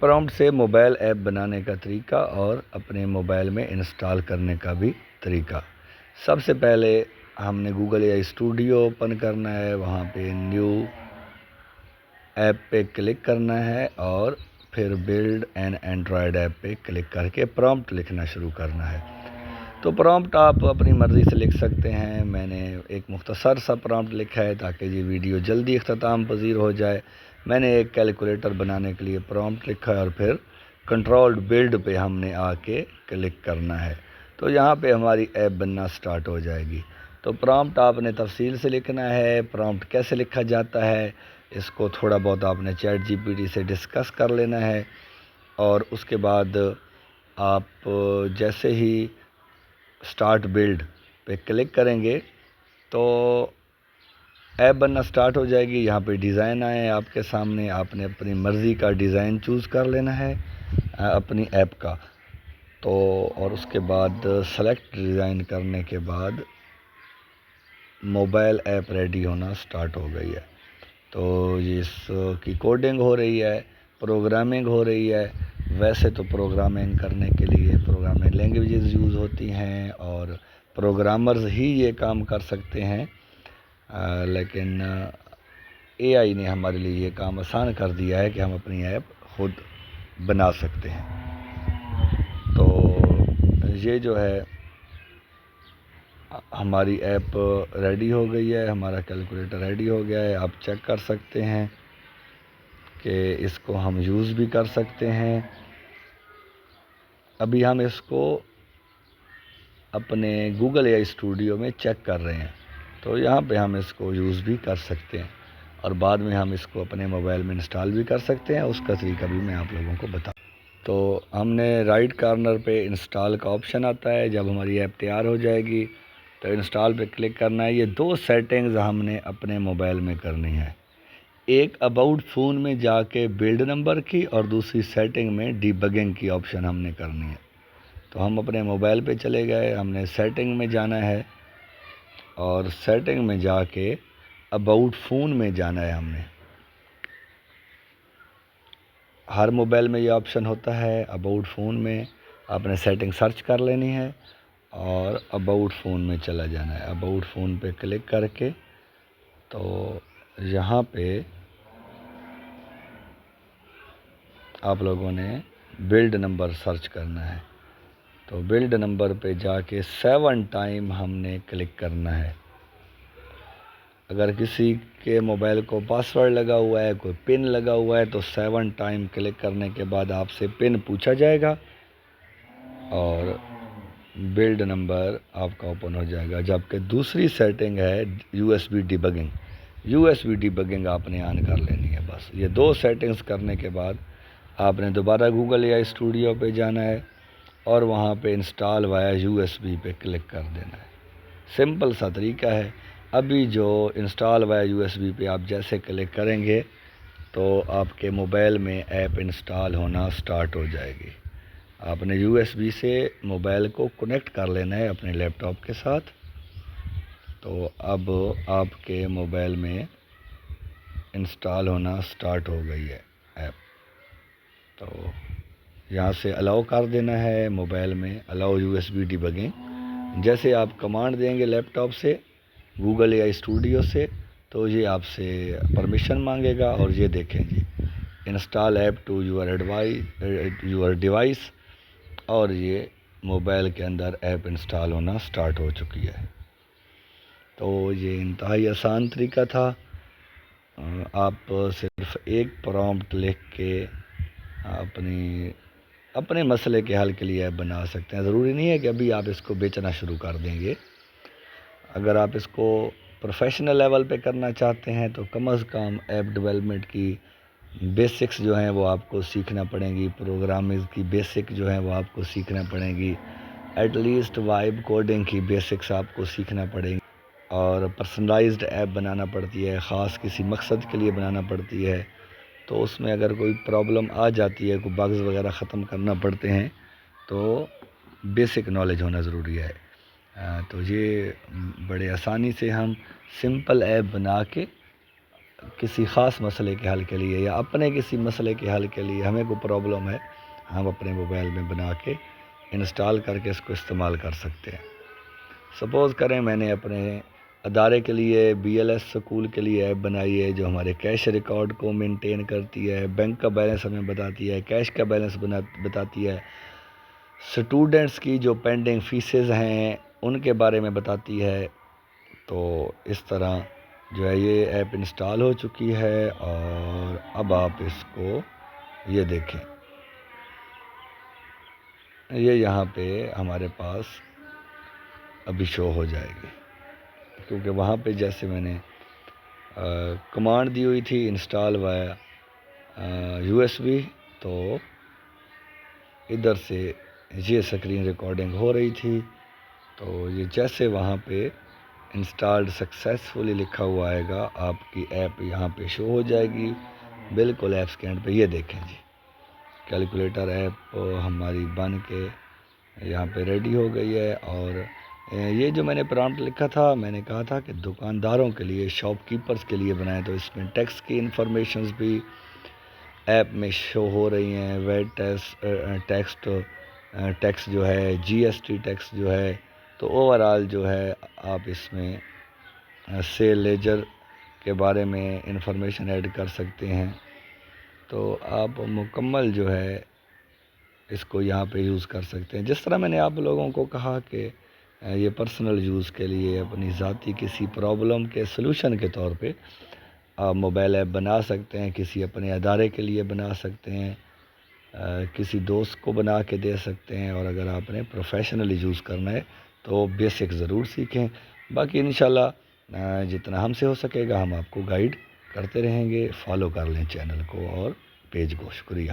Prompt سے mobile app بنانے کا طریقہ اور اپنے موبائل میں انسٹال کرنے کا بھی طریقہ۔ سب سے پہلے ہم نے گوگل اے آئی اسٹوڈیو اوپن کرنا ہے، وہاں پہ نیو ایپ پہ کلک کرنا ہے اور پھر بلڈ این اینڈرائڈ ایپ پہ کلک کر کے پرومپٹ لکھنا شروع کرنا ہے۔ تو پرومپٹ آپ اپنی مرضی سے لکھ سکتے ہیں۔ میں نے ایک مختصر سا پرومپٹ لکھا ہے تاکہ یہ ویڈیو جلدی اختتام پذیر ہو جائے۔ میں نے ایک کیلکولیٹر بنانے کے لیے پرومپٹ لکھا ہے اور پھر کنٹرولڈ بلڈ پہ ہم نے آ کے کلک کرنا ہے، تو یہاں پہ ہماری ایپ بننا سٹارٹ ہو جائے گی۔ تو پرومپٹ آپ نے تفصیل سے لکھنا ہے۔ پرومپٹ کیسے لکھا جاتا ہے اس کو تھوڑا بہت آپ نے چیٹ جی پی ٹی سے ڈسکس کر لینا ہے، اور اس کے بعد آپ جیسے ہی سٹارٹ بلڈ پہ کلک کریں گے تو ایپ بننا سٹارٹ ہو جائے گی۔ یہاں پہ ڈیزائن آئے آپ کے سامنے، آپ نے اپنی مرضی کا ڈیزائن چوز کر لینا ہے اپنی ایپ کا۔ تو اور اس کے بعد سلیکٹ ڈیزائن کرنے کے بعد موبائل ایپ ریڈی ہونا سٹارٹ ہو گئی ہے۔ تو اس کی کوڈنگ ہو رہی ہے، پروگرامنگ ہو رہی ہے۔ ویسے تو پروگرامنگ کرنے کے لیے پروگرامنگ لینگویجز یوز ہوتی ہیں اور پروگرامرز ہی یہ کام کر سکتے ہیں، لیکن اے آئی نے ہمارے لیے یہ کام آسان کر دیا ہے کہ ہم اپنی ایپ خود بنا سکتے ہیں۔ تو یہ جو ہے ہماری ایپ ریڈی ہو گئی ہے، ہمارا کیلکولیٹر ریڈی ہو گیا ہے۔ آپ چیک کر سکتے ہیں کہ اس کو ہم یوز بھی کر سکتے ہیں۔ ابھی ہم اس کو اپنے گوگل اے آئی اسٹوڈیو میں چیک کر رہے ہیں، تو یہاں پہ ہم اس کو یوز بھی کر سکتے ہیں اور بعد میں ہم اس کو اپنے موبائل میں انسٹال بھی کر سکتے ہیں۔ اس کا طریقہ بھی میں آپ لوگوں کو بتا۔ تو ہم نے رائٹ کارنر پہ انسٹال کا آپشن آتا ہے۔ جب ہماری ایپ تیار ہو جائے گی تو انسٹال پہ کلک کرنا ہے۔ یہ دو سیٹنگز ہم نے اپنے موبائل میں کرنی ہے، ایک اباؤٹ فون میں جا کے بلڈ نمبر کی اور دوسری سیٹنگ میں ڈی بگنگ کی آپشن ہم نے کرنی ہے۔ تو ہم اپنے موبائل پہ چلے گئے، ہم نے سیٹنگ میں جانا ہے اور سیٹنگ میں جا کے اباؤٹ فون میں جانا ہے۔ ہم نے ہر موبائل میں یہ آپشن ہوتا ہے، اباؤٹ فون میں آپ نے سیٹنگ سرچ کر لینی ہے اور اباؤٹ فون میں چلا جانا ہے۔ اباؤٹ فون پہ کلک کر کے تو یہاں پہ آپ لوگوں نے بلڈ نمبر سرچ کرنا ہے۔ تو بلڈ نمبر پہ جا کے 7 ٹائم ہم نے کلک کرنا ہے۔ اگر کسی کے موبائل کو پاسورڈ لگا ہوا ہے، کوئی پن لگا ہوا ہے، تو 7 ٹائم کلک کرنے کے بعد آپ سے پن پوچھا جائے گا اور بلڈ نمبر آپ کا اوپن ہو جائے گا۔ جبکہ دوسری سیٹنگ ہے U S B debugging. U S B debugging آپ نے آن کر لینی ہے۔ بس یہ دو سیٹنگز کرنے کے بعد آپ نے دوبارہ گوگل اے آئی اسٹوڈیو پہ جانا ہے اور وہاں پہ انسٹال وایا یو ایس بی پہ کلک کر دینا ہے۔ سمپل سا طریقہ ہے۔ ابھی جو انسٹال وایا یو ایس بی پہ آپ جیسے کلک کریں گے تو آپ کے موبائل میں ایپ انسٹال ہونا سٹارٹ ہو جائے گی۔ آپ نے یو ایس بی سے موبائل کو کنیکٹ کر لینا ہے اپنے لیپ ٹاپ کے ساتھ۔ تو اب آپ کے موبائل میں انسٹال ہونا سٹارٹ ہو گئی ہے ایپ۔ تو یہاں سے الاؤ کر دینا ہے موبائل میں، allow U S B debugging. جیسے آپ کمانڈ دیں گے لیپ ٹاپ سے گوگل اے آئی اسٹوڈیو سے تو یہ آپ سے پرمیشن مانگے گا، اور یہ دیکھیں جی install app to your device, اور یہ موبائل کے اندر ایپ انسٹال ہونا سٹارٹ ہو چکی ہے۔ تو یہ انتہائی آسان طریقہ تھا۔ آپ صرف ایک پرومپٹ لکھ کے اپنے مسئلے کے حل کے لیے ایپ بنا سکتے ہیں۔ ضروری نہیں ہے کہ ابھی آپ اس کو بیچنا شروع کر دیں گے۔ اگر آپ اس کو پروفیشنل لیول پہ کرنا چاہتے ہیں تو کم از کم ایپ ڈیولپمنٹ کی بیسکس جو ہیں وہ آپ کو سیکھنا پڑیں گی، پروگرامنگ کی بیسک جو ہیں وہ آپ کو سیکھنا پڑیں گی، ایٹ لیسٹ وائب کوڈنگ کی بیسکس آپ کو سیکھنا پڑیں گی، اور پرسنلائزڈ ایپ بنانا پڑتی ہے، خاص کسی مقصد کے لیے بنانا پڑتی ہے۔ تو اس میں اگر کوئی پرابلم آ جاتی ہے، کوئی بگز وغیرہ ختم کرنا پڑتے ہیں، تو بیسک نالج ہونا ضروری ہے۔ تو یہ بڑے آسانی سے ہم سمپل ایپ بنا کے کسی خاص مسئلے کے حل کے لیے یا اپنے کسی مسئلے کے حل کے لیے ہمیں کوئی پرابلم ہے، ہم اپنے موبائل میں بنا کے انسٹال کر کے اس کو استعمال کر سکتے ہیں۔ سپوز کریں میں نے اپنے ادارے کے لیے BLS اسکول کے لیے ایپ بنائی ہے جو ہمارے کیش ریکارڈ کو مینٹین کرتی ہے، بینک کا بیلنس ہمیں بتاتی ہے، کیش کا بیلنس بتاتی ہے، سٹوڈنٹس کی جو پینڈنگ فیسز ہیں ان کے بارے میں بتاتی ہے۔ تو اس طرح جو ہے یہ ایپ انسٹال ہو چکی ہے، اور اب آپ اس کو یہ دیکھیں، یہ یہاں پہ ہمارے پاس ابھی شو ہو جائے گی، کیونکہ وہاں پہ جیسے میں نے کمانڈ دی ہوئی تھی انسٹال وایا USB، تو ادھر سے یہ اسکرین ریکارڈنگ ہو رہی تھی، تو یہ جیسے وہاں پہ انسٹالڈ سکسیسفلی لکھا ہوا آئے گا آپ کی ایپ یہاں پہ شو ہو جائے گی، بالکل ایپ سکین پہ۔ یہ دیکھیں جی، کیلکولیٹر ایپ ہماری بن کے یہاں پہ ریڈی ہو گئی ہے۔ اور یہ جو میں نے پرامپٹ لکھا تھا، میں نے کہا تھا کہ دکانداروں کے لیے، شاپ کیپرز کے لیے بنائیں، تو اس میں ٹیکس کی انفارمیشنز بھی ایپ میں شو ہو رہی ہیں، ویٹ ٹیکس جو ہے، GST ٹیکس جو ہے، تو اوورآل جو ہے آپ اس میں سیل لیجر کے بارے میں انفارمیشن ایڈ کر سکتے ہیں۔ تو آپ مکمل جو ہے اس کو یہاں پہ یوز کر سکتے ہیں۔ جس طرح میں نے آپ لوگوں کو کہا کہ یہ پرسنل یوز کے لیے، اپنی ذاتی کسی پرابلم کے سلوشن کے طور پہ آپ موبائل ایپ بنا سکتے ہیں، کسی اپنے ادارے کے لیے بنا سکتے ہیں، کسی دوست کو بنا کے دے سکتے ہیں، اور اگر آپ نے پروفیشنلی یوز کرنا ہے تو بیسک ضرور سیکھیں۔ باقی انشاءاللہ جتنا ہم سے ہو سکے گا ہم آپ کو گائیڈ کرتے رہیں گے۔ فالو کر لیں چینل کو اور پیج کو۔ شکریہ۔